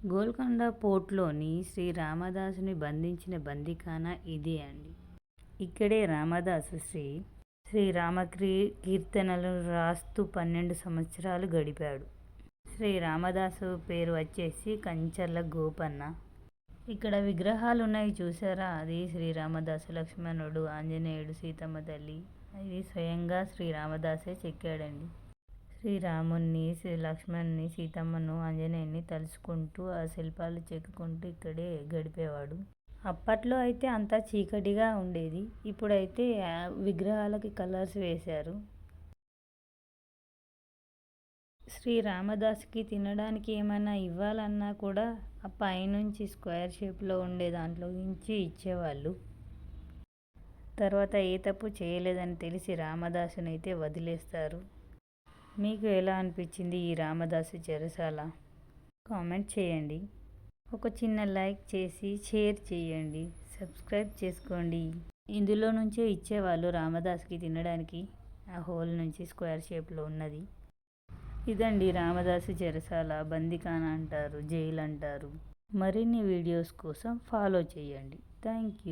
గోల్కొండ పోర్ట్లోని శ్రీ రామదాసుని బంధించిన బందీఖానా ఇదే అండి. ఇక్కడే రామదాసు శ్రీరామ కీర్తనలు రాస్తూ 12 సంవత్సరాలు గడిపాడు. శ్రీ రామదాసు పేరు వచ్చేసి కంచర్ల గోపన్న. ఇక్కడ విగ్రహాలు ఉన్నాయి చూసారా, అది శ్రీరామదాసు, లక్ష్మణుడు, ఆంజనేయుడు, సీతమ్మ తల్లి. ఇది స్వయంగా శ్రీరామదాసే చెక్కాడండి. శ్రీరాముణ్ణి, శ్రీ లక్ష్మణుని, సీతమ్మను, ఆంజనేయుని తలుచుకుంటూ ఆ శిల్పాలు చెక్కుకుంటూ ఇక్కడే గడిపేవాడు. అప్పట్లో అయితే అంతా చీకటిగా ఉండేది. ఇప్పుడైతే విగ్రహాలకి కలర్స్ వేశారు. శ్రీ రామదాసుకి తినడానికి ఏమైనా ఇవ్వాలన్నా కూడా ఆ పైనుంచి స్క్వేర్ షేప్లో ఉండే దాంట్లో నుంచి ఇచ్చేవాళ్ళు. తర్వాత ఏ తప్పు చేయలేదని తెలిసి రామదాసునైతే వదిలేస్తారు. మీకు ఎలా అనిపించింది ఈ రామదాసు చెరసాల? కామెంట్ చేయండి. ఒక చిన్న లైక్ చేసి షేర్ చేయండి, సబ్స్క్రైబ్ చేసుకోండి. ఇందులో నుంచే ఇచ్చేవాళ్ళు రామదాసుకి తినడానికి, ఆ హోల్ నుంచి స్క్వేర్ షేప్లో ఉన్నది. ఇదండి రామదాసు చెరసాల, బందీఖానా అంటారు, జైలు అంటారు. మరిన్ని వీడియోస్ కోసం ఫాలో చేయండి. Thank you.